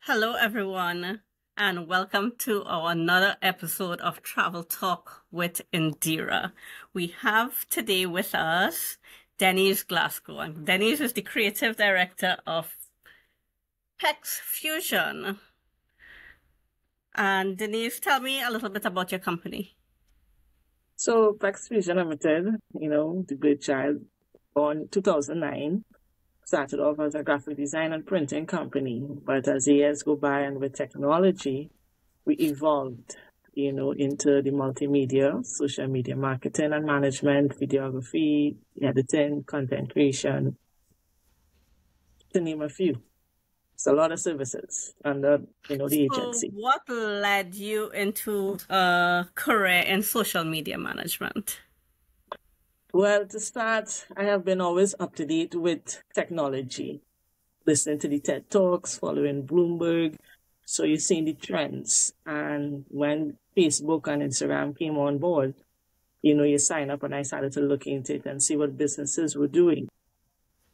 Hello, everyone, and welcome to our another episode of Travel Talk with Indira. We have today with us Denice Glasgow, and Denice is the creative director of PEX Fusion. And Denice, tell me a little bit about your company. So, PEX Fusion Limited, the great child, born 2009, started off as a graphic design and printing company. But as the years go by and with technology, we evolved, into the multimedia, social media marketing and management, videography, editing, content creation, to name a few. It's a lot of services under, the agency. So what led you into a career in social media management? Well, to start, I have been always up to date with technology, listening to the TED Talks, following Bloomberg. So you're seeing the trends. And when Facebook and Instagram came on board, you sign up and I started to look into it and see what businesses were doing.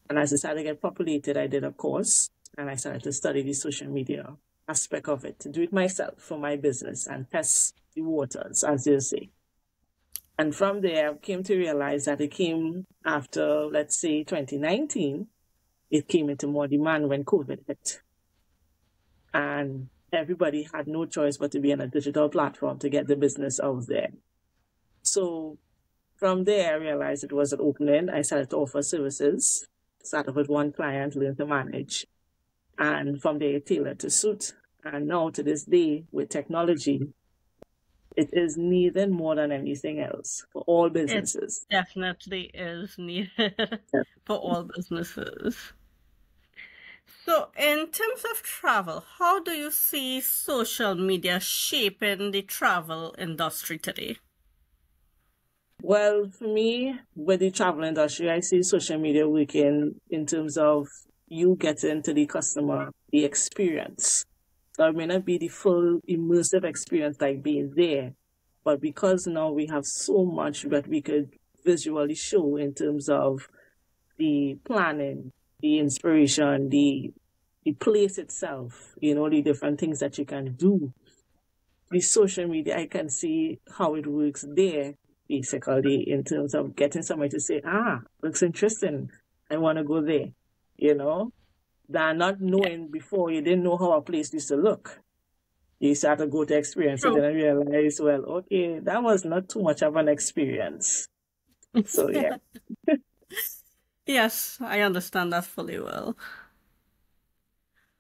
And as it started to get populated, I did a course and I started to study the social media aspect of it, to do it myself for my business and test the waters, as you say. And from there, I came to realize that it came after, let's say, 2019, it came into more demand when COVID hit. And everybody had no choice but to be on a digital platform to get the business out there. So from there, I realized it was an opening. I started to offer services, started with one client, learn to manage. And from there, tailored to suit. And now to this day, with technology, it is needed more than anything else for all businesses. It definitely is needed for all businesses. So in terms of travel, how do you see social media shaping the travel industry today? Well, for me, with the travel industry, I see social media working in terms of you getting to the customer, the experience. So it may not be the full immersive experience like being there, but because now we have so much that we could visually show in terms of the planning, the inspiration, the place itself, the different things that you can do. The social media, I can see how it works there, basically, in terms of getting somebody to say, looks interesting, I want to go there, than not knowing before, you didn't know how a place used to look. You start to go to experience it and realize, well, okay, that was not too much of an experience. So, yeah. Yes, I understand that fully well.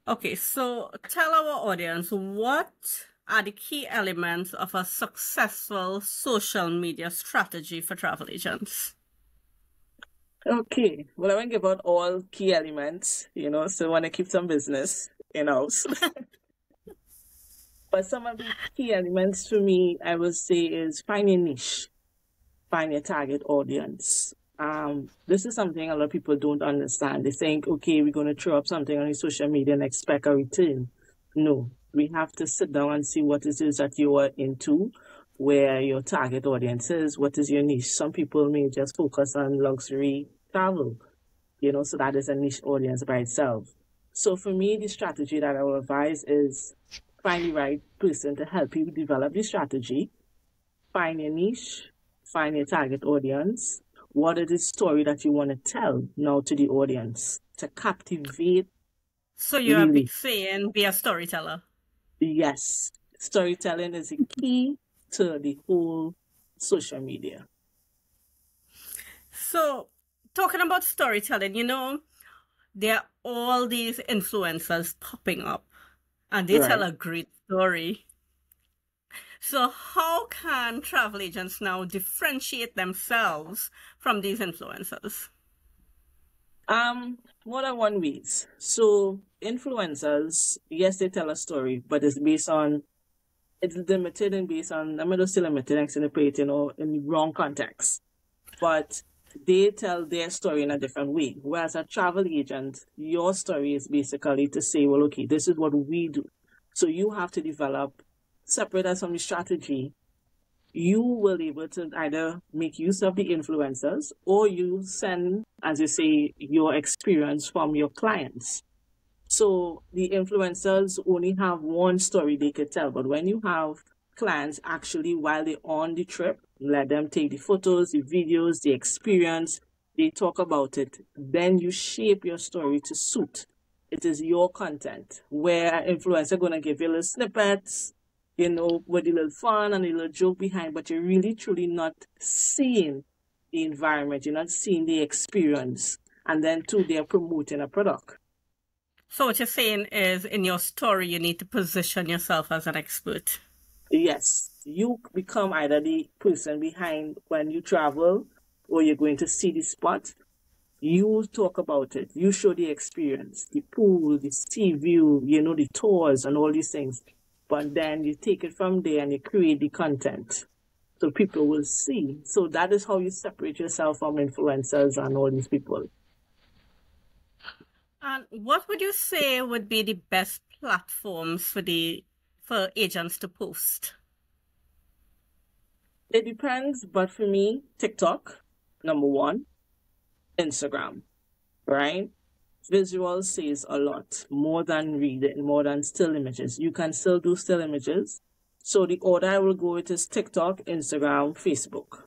Okay, so tell our audience, what are the key elements of a successful social media strategy for travel agents? Okay, well, I won't give out all key elements, so I want to keep some business in-house. But some of the key elements for me, I would say, is find your niche, find your target audience. This is something a lot of people don't understand. They think, okay, we're going to throw up something on social media and expect a return. No, we have to sit down and see what it is that you are into, where your target audience is, what is your niche. Some people may just focus on luxury travel, so that is a niche audience by itself. So for me, the strategy that I will advise is find the right person to help you develop the strategy, find your niche, find your target audience. What is the story that you want to tell now to the audience to captivate? So you're saying be a storyteller? Yes. Storytelling is a key to the whole social media. So talking about storytelling, there are all these influencers popping up and they tell a great story. So how can travel agents now differentiate themselves from these influencers? More than one ways. So influencers, yes, they tell a story, but it's limited and based on, I'm not still limited, actually put it, in the wrong context. But they tell their story in a different way. Whereas a travel agent, your story is basically to say, well, okay, this is what we do. So you have to develop, separate us from the strategy. You will be able to either make use of the influencers or you send, as you say, your experience from your clients. So the influencers only have one story they could tell. But when you have clients actually while they're on the trip, let them take the photos, the videos, the experience, they talk about it. Then you shape your story to suit. It is your content where influencer gonna give you little snippets, with a little fun and a little joke behind, but you're really truly not seeing the environment, you're not seeing the experience. And then too, they're promoting a product. So what you're saying is in your story, you need to position yourself as an expert. Yes, you become either the person behind when you travel or you're going to see the spot. You talk about it. You show the experience, the pool, the sea view, the tours and all these things. But then you take it from there and you create the content so people will see. So that is how you separate yourself from influencers and all these people. And what would you say would be the best platforms for agents to post? It depends, but for me, TikTok, number one, Instagram, right? Visual says a lot, more than reading, more than still images. You can still do still images. So the order I will go with is TikTok, Instagram, Facebook,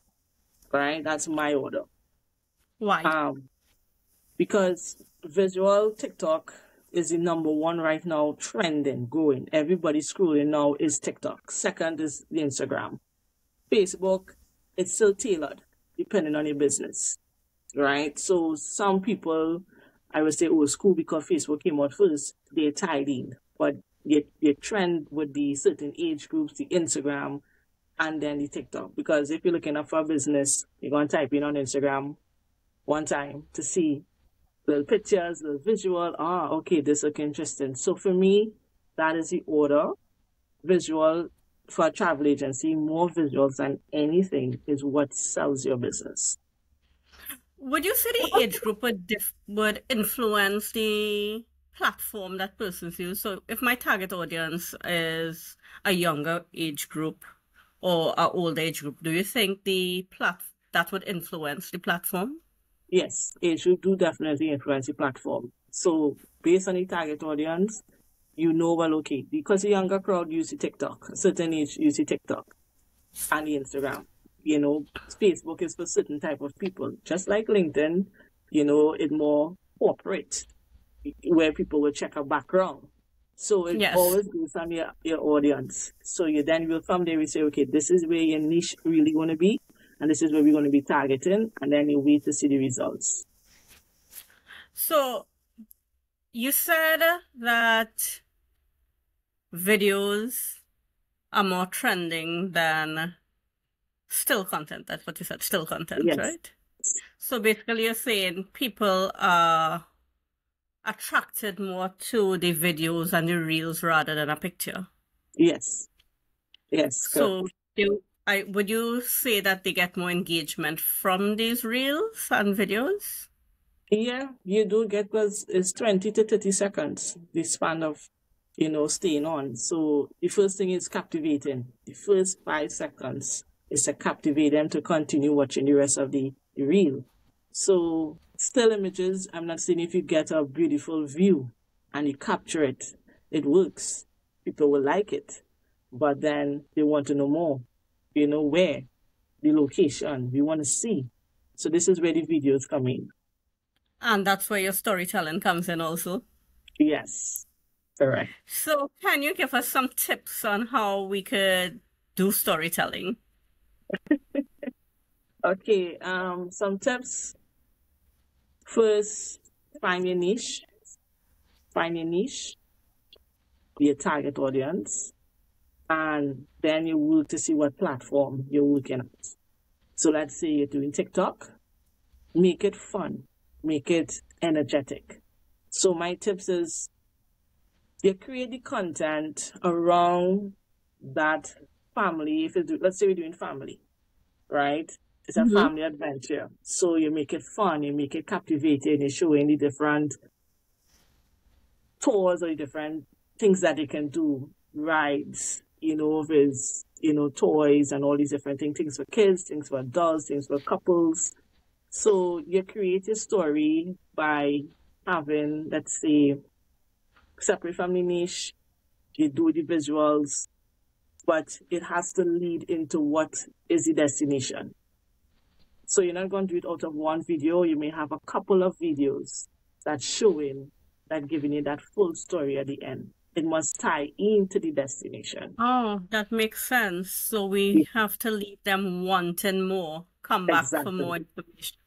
right? That's my order. Why? Because visual TikTok is the number one right now, trending, going. Everybody scrolling now is TikTok. Second is the Instagram. Facebook, it's still tailored, depending on your business, right? So some people, I would say old school because Facebook came out first, they're tied in. But your trend would be certain age groups, the Instagram, and then the TikTok. Because if you're looking up for a business, you're going to type in on Instagram one time to see little pictures, little visual. Okay, this looks interesting. So for me, that is the order. Visual for a travel agency, more visuals than anything is what sells your business. Would you say the age group would influence the platform that persons use? So if my target audience is a younger age group or an older age group, do you think that would influence the platform? Yes, age group do definitely influence the platform. So based on the target audience, well, okay, because the younger crowd use the TikTok, a certain age use the TikTok and the Instagram. Facebook is for certain type of people. Just like LinkedIn, it's more corporate, where people will check a background. So it always goes on your audience. So you then will from there we say, okay, this is where your niche really going to be, and this is where we're going to be targeting, and then you wait to see the results. So you said that videos are more trending than still content. That's what you said, still content, Yes. right? So basically you're saying people are attracted more to the videos and the reels rather than a picture. Yes. Yes. So would you say that they get more engagement from these reels and videos? Yeah, you do get, because it's 20 to 30 seconds, the span of, staying on. So the first thing is captivating. The first 5 seconds is to captivate them to continue watching the rest of the reel. So still images, I'm not saying if you get a beautiful view and you capture it, it works. People will like it. But then they want to know more. Where, the location, we want to see. So this is where the videos come in. And that's where your storytelling comes in also. Yes, correct. So can you give us some tips on how we could do storytelling? Okay, some tips. First, find your niche. Find your niche, your target audience, and then you work to see what platform you're working at. So let's say you're doing TikTok. Make it fun. Make it energetic. So my tips is you create the content around that family. Let's say we're doing family, right? It's a family adventure. So you make it fun, you make it captivating, you're showing the different tours or the different things that they can do, rides, with, toys and all these different things for kids, things for adults, things for couples. So you create a story by having, let's say, separate from the niche, you do the visuals, but it has to lead into what is the destination. So you're not going to do it out of one video. You may have a couple of videos that showing, that giving you that full story at the end. It must tie into the destination. Oh, that makes sense. So we have to leave them wanting more, come back for more information.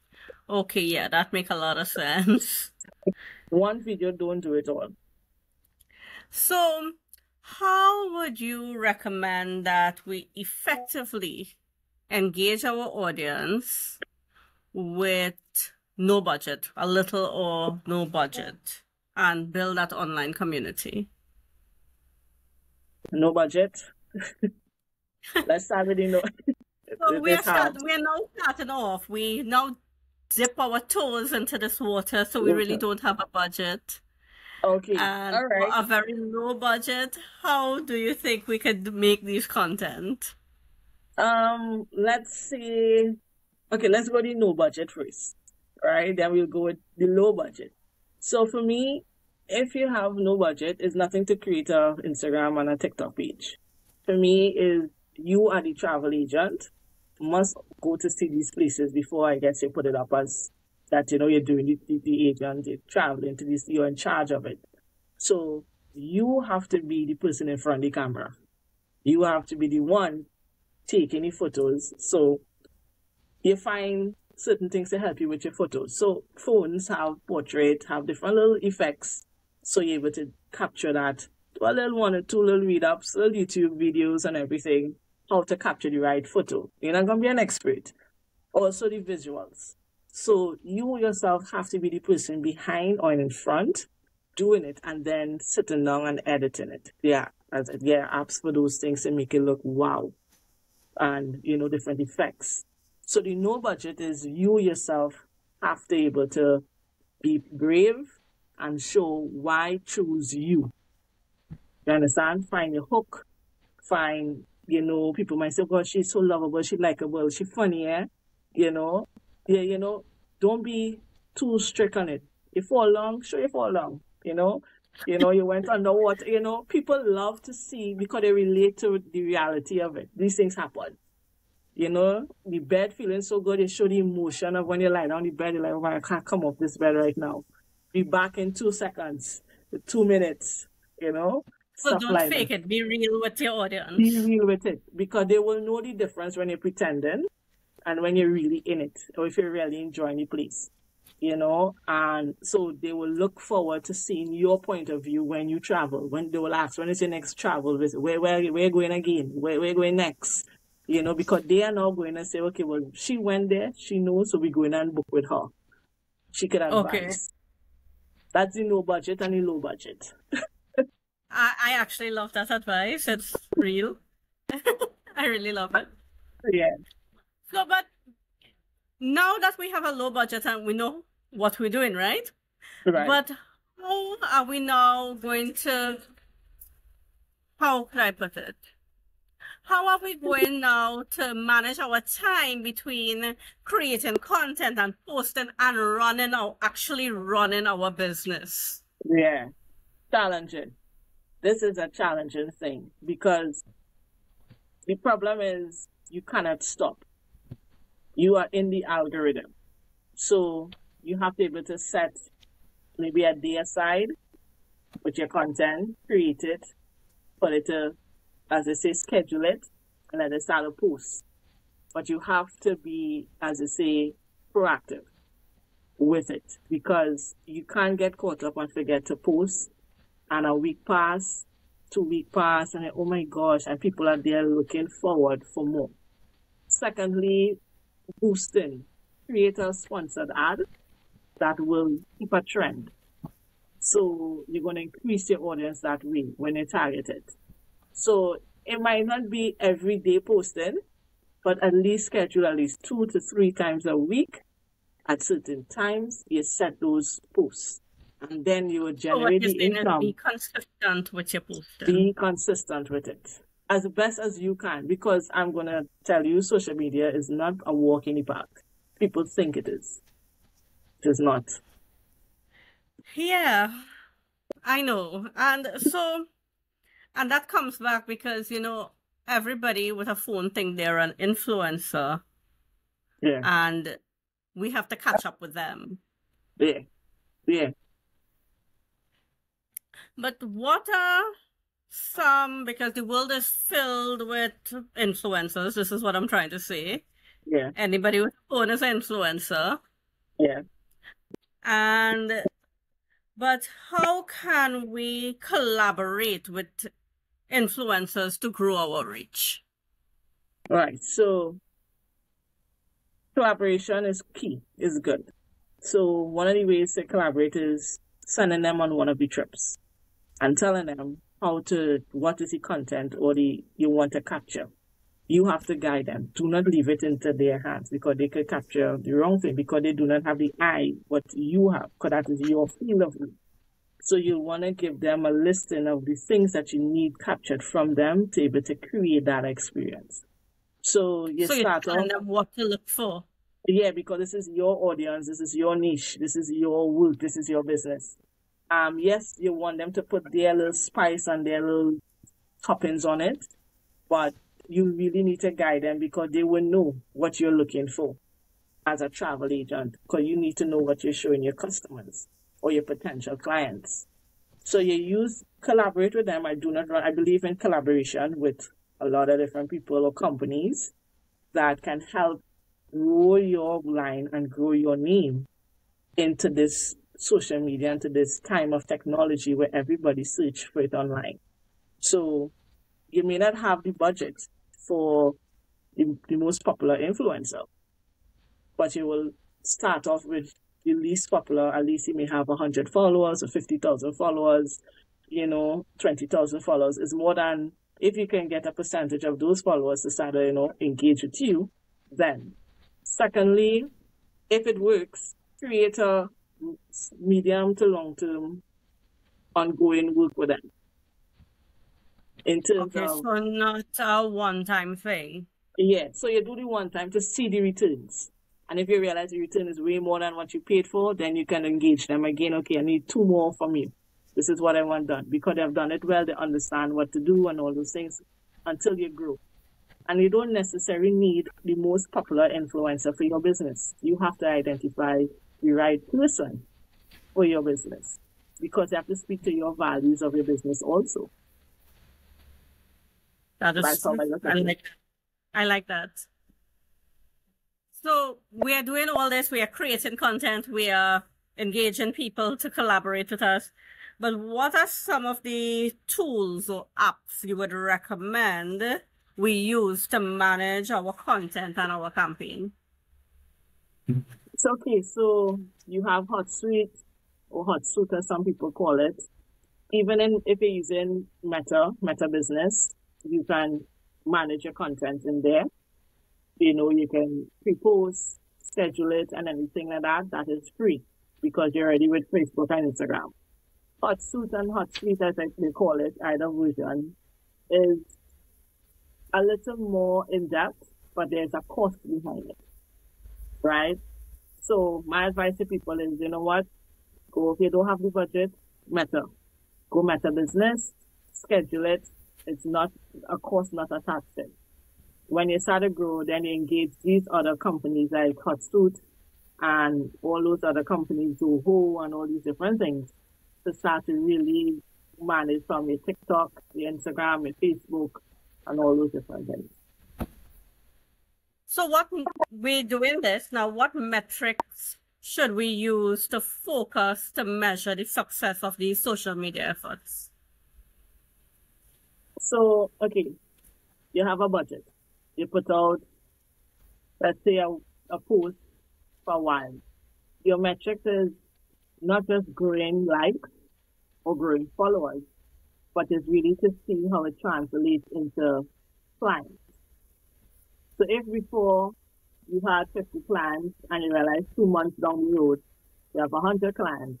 Okay, yeah, that makes a lot of sense. One video don't do it all. So how would you recommend that we effectively engage our audience with no budget, a little or no budget, and build that online community? No budget. Let's start with no. So we're now starting off. We now dip our toes into this water, so we really don't have a budget. Okay. And all right. for a very low budget, how do you think we could make these content? Let's see. Okay, let's go the no budget first. Right? Then we'll go with the low budget. So for me, if you have no budget, it's nothing to create a Instagram and a TikTok page. For me, is you are the travel agent, must go to see these places before I guess you put it up as that, you're doing the agent, you're traveling to this, you're in charge of it. So you have to be the person in front of the camera. You have to be the one taking the photos. So you find certain things to help you with your photos. So phones have portrait, have different little effects. So you're able to capture that. Do a little 1 or 2 little read-ups, little YouTube videos and everything, how to capture the right photo. You're not going to be an expert. Also the visuals. So you yourself have to be the person behind or in front doing it and then sitting down and editing it. Yeah, apps for those things to make it look wow. And, different effects. So the no budget is you yourself have to be able to be brave and show why choose you. You understand? Find your hook. Find, people might say, God, she's so lovable, she's likable, she's funny, eh? Don't be too strict on it. You fall long, show you fall long, you went underwater, people love to see because they relate to the reality of it. These things happen. The bed feeling so good, you show the emotion of when you lie down the bed, you're like, oh, I can't come off this bed right now. Be back in 2 seconds, 2 minutes, So don't like fake it. Be real with your audience. Be real with it because they will know the difference when you're pretending and when you're really in it or if you're really enjoying the place, and so they will look forward to seeing your point of view when you travel. When they will ask, when is your next travel visit? Where you going again? Where you going next? Because they are now going to say, okay, well, she went there, she knows, so we're going and book with her. She could advise. Okay. That's the no budget and the low budget. I actually love that advice. It's real. I really love it. Yeah. So, but now that we have a low budget and we know what we're doing, right? Right. But how are we now going to, how can I put it? How are we going now to manage our time between creating content and posting and actually running our business? Yeah. Challenging. This is a challenging thing because the problem is you cannot stop. You are in the algorithm. So you have to be able to set maybe a day aside with your content, create it, put it to, as they say, schedule it, and let it start a post. But you have to be, as they say, proactive with it because you can't get caught up and forget to post. And a week pass, 2 weeks pass, and oh my gosh, and people are there looking forward for more. Secondly, boosting. Create a sponsored ad that will keep a trend. So you're going to increase your audience that way when you target it. So it might not be every day posting, but at least schedule at least 2 to 3 times a week. At certain times, you set those posts. And then you will generate the income. Be consistent with your posting. Be consistent with it. As best as you can. Because I'm going to tell you, social media is not a walk in the park. People think it is. It is not. Yeah. I know. And so, and that comes back because, everybody with a phone think they're an influencer Yeah, and we have to catch up with them. yeah, yeah. But what are some, because the world is filled with influencers, this is what I'm trying to say. Yeah, Anybody with a phone is an influencer. yeah. And, but how can we collaborate with influencers to grow our reach? Right. So collaboration is key, is good. So one of the ways to collaborate is sending them on one of the trips and telling them what is the content or you want to capture. You have to guide them. Do not leave it into their hands because they could capture the wrong thing because they do not have the eye what you have because that is your field of view. So you want to give them a listing of the things that you need captured from them to be able to create that experience. So you start tell them what to look for. Yeah, because this is your audience, this is your niche, this is your work, this is your business. Yes, you want them to put their little spice and their little toppings on it, but you really need to guide them because they will know what you're looking for as a travel agent, because you need to know what you're showing your customers or your potential clients. So you collaborate with them. I believe in collaboration with a lot of different people or companies that can help grow your line and grow your name into this social media, into this time of technology where everybody search for it online. So you may not have the budget for the most popular influencer, but you will start off with the least popular. At least you may have 100 followers or 50,000 followers, 20,000 followers is more than if you can get a percentage of those followers to start, engage with you, then. Secondly, if it works, create a medium to long-term ongoing work with them. In terms of, so not a one-time thing. Yeah, so you do the one time to see the returns. And if you realize the return is way more than what you paid for, then you can engage them again. Okay, I need 2 more from you. This is what I want done. Because they've done it well, they understand what to do and all those things until you grow. And you don't necessarily need the most popular influencer for your business. You have to identify the right person for your business because they have to speak to your values of your business also. That is, I like that. So we are doing all this. We are creating content. We are engaging people to collaborate with us. But what are some of the tools or apps you would recommend we use to manage our content and our campaign? It's okay. So you have HotSuite or HotSuite as some people call it. Even if you're using Meta Business, you can manage your content in there. You can pre-post, schedule it, and anything like that. That is free because you're already with Facebook and Instagram. HotSuite and HotSuite, as they call it, either version, is a little more in-depth, but there's a cost behind it, right? So my advice to people is, you know what? Go, if you don't have the budget, Meta. Go Meta Business, schedule it. It's not a cost, not attached to it. When you start to grow, then you engage these other companies like HotSuite and all those other companies, Zoho and all these different things, to start to really manage from your TikTok, your Instagram, your Facebook, and all those different things. So what we're doing this now, what metrics should we use to focus to measure the success of these social media efforts? So, okay, you have a budget. You put out, let's say, a post for a while. Your metric is not just growing likes or growing followers, but it's really to see how it translates into clients. So if before you had 50 clients and you realize 2 months down the road, you have 100 clients,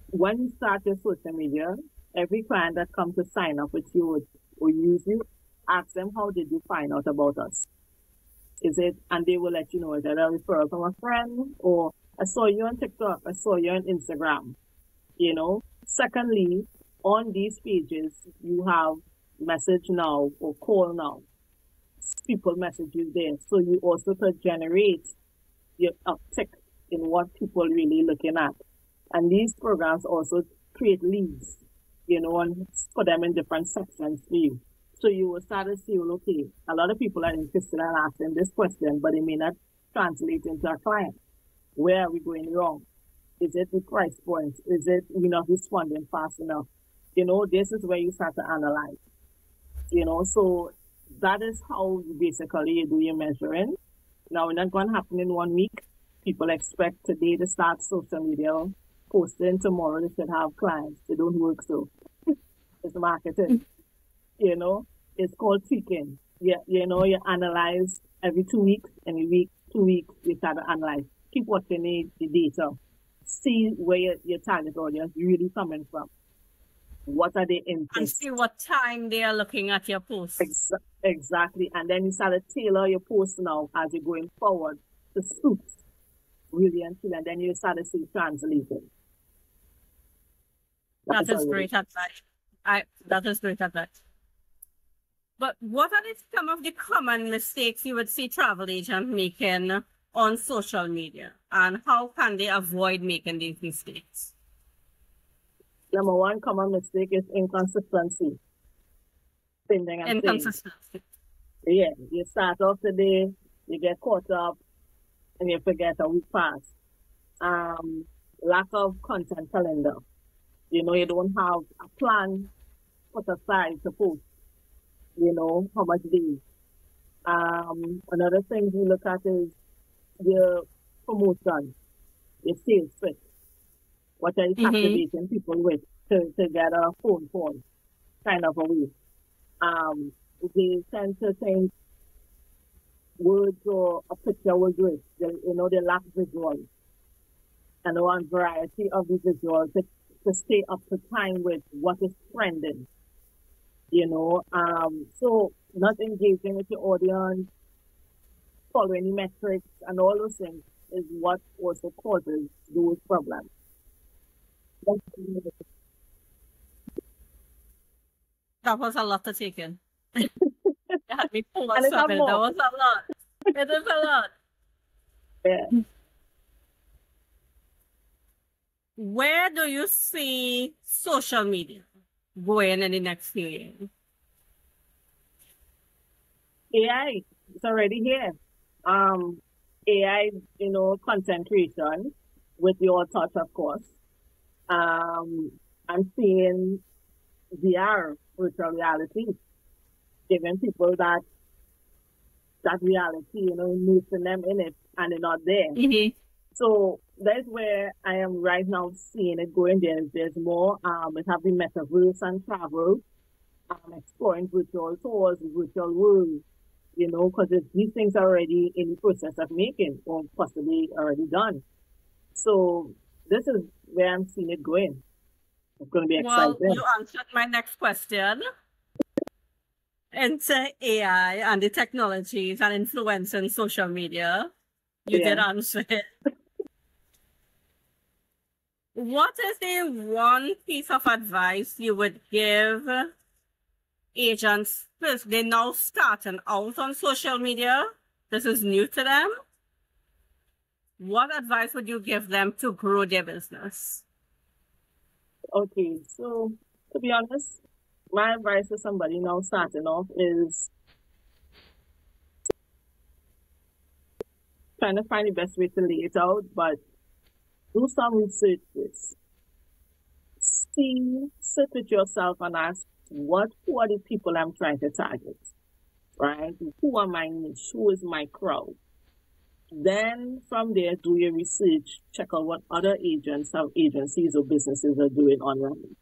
when you start your social media, every client that comes to sign up with you or use you, ask them, how did you find out about us? And they will let you know, is it a referral from a friend, or I saw you on TikTok, I saw you on Instagram, Secondly, on these pages, you have message now or call now. People messages there. So you also could generate your uptick in what people really looking at. And these programs also create leads, and put them in different sections for you. So you will start to see, well, okay, a lot of people are interested in asking this question, but it may not translate into a client. Where are we going wrong? Is it the price point? Is it we're not responding fast enough? This is where you start to analyze. So that is how basically you do your measuring. Now, it's not going to happen in 1 week. People expect today to start social media posting. Tomorrow they should have clients. They don't work so. It's marketing. It's called tweaking. You analyze every 2 weeks, and every 2 weeks you start to analyze. Keep watching the data. See where your target audience really coming from. What are they interested? And see what time they are looking at your post. Exactly. And then you start to tailor your post now as you're going forward to suit really and truly. And then you start to see translating. That is great advice. That is great advice. But what are some of the common mistakes you would see travel agents making on social media? And how can they avoid making these mistakes? Number one common mistake is inconsistency. Inconsistency. Yeah, you start off today, you get caught up, and you forget a week pass. Lack of content calendar. You don't have a plan put aside to post. How much days. Another thing we look at is your promotion, your sales pitch. What are you captivating people with to get a phone call, kind of a way. They tend to think words or a picture will do it. They lack visuals. And they want variety of the visuals to stay up to time with what is trending. So not engaging with your audience, following metrics, and all those things is what also causes those problems. That was a lot to take in. You had me pull myself in. That was a lot. It is a lot. Yeah. Where do you see social media going in the next few years? AI, it's already here. AI, content creation with your touch, of course. I'm seeing VR, virtual reality, giving people that reality, immersing them in it, and they're not there. Mm-hmm. So that's where I am right now seeing it going. There's more. We have the metaverse and travel, exploring virtual tours, virtual worlds, because these things are already in the process of making or possibly already done. So this is where I'm seeing it going. It's going to be exciting. Well, you answered my next question. Into AI and the technologies and influencing social media. You did answer it. What is the one piece of advice you would give agents? First, they're now starting out on social media. This is new to them. What advice would you give them to grow their business? Okay, so to be honest, my advice to somebody now starting off is trying to find the best way to lay it out, but do some research first. Sit with yourself and ask, who are the people I'm trying to target? Right? Who are my niche? Who is my crowd? Then from there, do your research, check out what other agencies or businesses are doing online.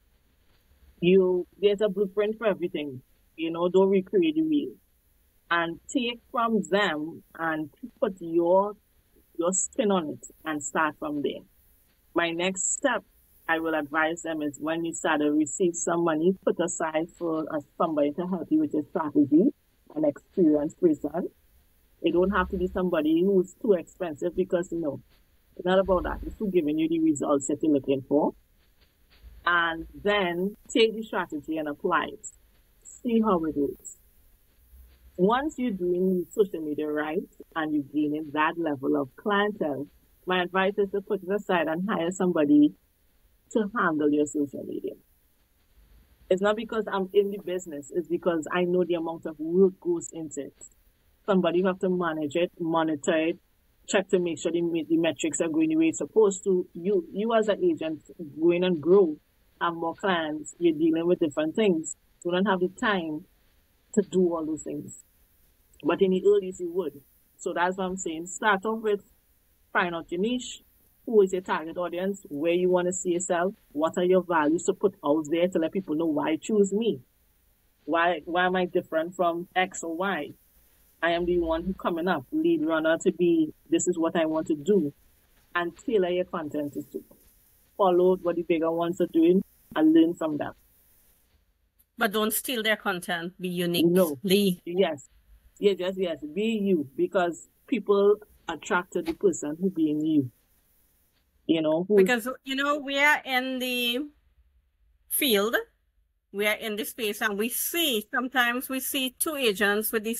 There's a blueprint for everything. Don't recreate the wheel. And take from them and put your spin on it and start from there. My next step, I will advise them, is when you start to receive some money, put aside for somebody to help you with your strategy, an experienced person. It don't have to be somebody who's too expensive because, it's not about that. It's who giving you the results that you're looking for. and then take the strategy and apply it. See how it works. Once you're doing social media right and you're gaining that level of clientele, my advice is to put it aside and hire somebody to handle your social media. It's not because I'm in the business, it's because I know the amount of work goes into it. Somebody have to manage it, monitor it, check to make sure the metrics are going the way it's supposed to. You as an agent, going and grow, have more clients, you're dealing with different things. You don't have the time to do all those things. But in the early days, you would. So that's what I'm saying. Start off with find out your niche, who is your target audience, where you want to see yourself, what are your values to put out there to let people know why choose me. Why am I different from X or Y? I am the one who coming up, lead runner to be, this is what I want to do. And tailor your content to follow what the bigger ones are doing and learn from them. But don't steal their content. Be unique. No. Yes. Yes. Be you, because people attract to the person who being you. Because, we are in the field, we are in the space, and sometimes we see two agents with the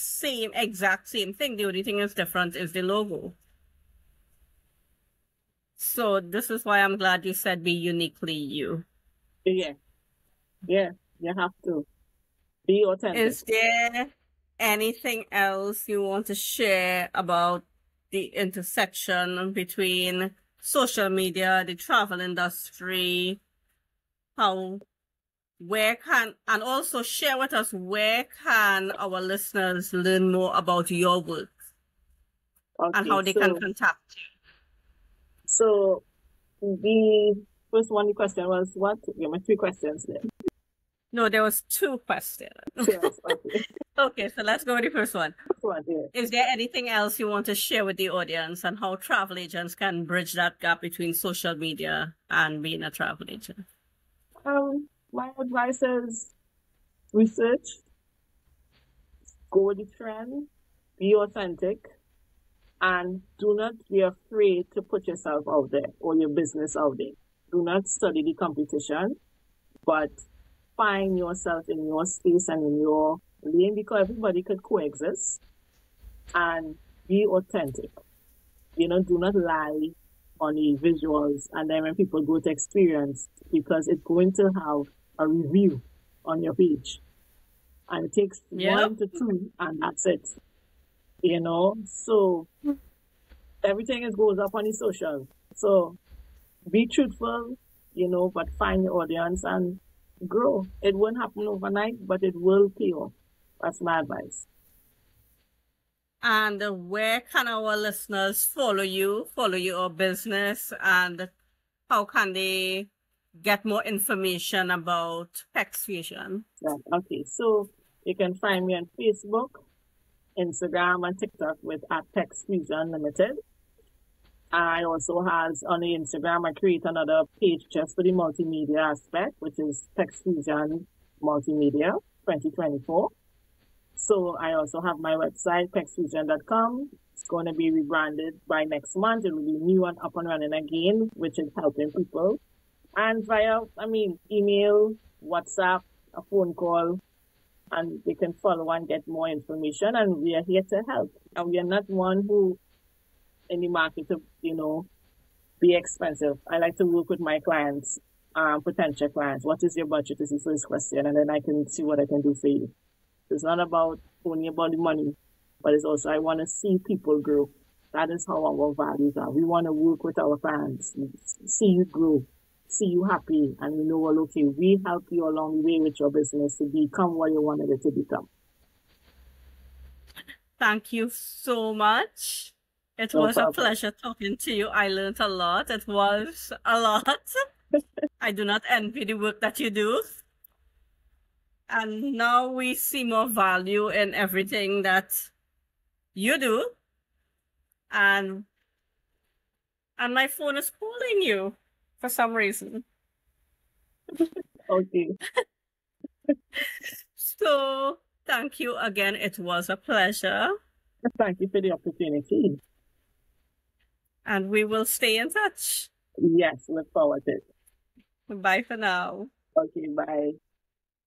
exact same thing. The only thing is different is the logo. So this is why I'm glad you said be uniquely you. Yeah, you have to be authentic. Is there anything else you want to share about the intersection between social media, the travel industry, and also share with us where can our listeners learn more about your work and how they can contact you? So the first one, the question was what? You have 3 questions there. No, there was 2 questions. Yes, okay. Okay, so let's go with the first one. Yeah. Is there anything else you want to share with the audience and how travel agents can bridge that gap between social media and being a travel agent? My advice is research, go with the trend, be authentic, and do not be afraid to put yourself out there or your business out there. Do not study the competition, but find yourself in your space and in your lane, because everybody could coexist, and be authentic. Do not lie on the visuals, and then when people go to experience, because it's going to have a review on your page, and it takes 1 to 2, and that's it. So everything goes up on the social. So be truthful, but find your audience and grow. It won't happen overnight, but it will pay off. That's my advice. And where can our listeners follow your business, and how can they get more information about PEX Fusion? Okay, so you can find me on Facebook, Instagram, and TikTok with @PEX Fusion Limited. I also has on the Instagram, I create another page just for the multimedia aspect, which is PEX Fusion Multimedia 2024. So I also have my website, pexfusion.com. It's going to be rebranded by next month. It will be new and up and running again, which is helping people. And via, email, WhatsApp, a phone call, and they can follow and get more information. And we are here to help. And we are not one who in the market to, be expensive. I like to work with my clients, potential clients. What is your budget is the first question, and then I can see what I can do for you. It's not about only about the money, but it's also I want to see people grow. That is how our values are. We want to work with our clients, see you grow, see you happy, and we know, well, okay, we help you along the way with your business to become what you wanted it to become. Thank you so much. It was a pleasure talking to you. I learned a lot. It was a lot. I do not envy the work that you do. And now we see more value in everything that you do. And my phone is calling you for some reason. Okay. So thank you again. It was a pleasure. Thank you for the opportunity. And we will stay in touch. Yes, look forward to it. Bye for now. Okay, bye.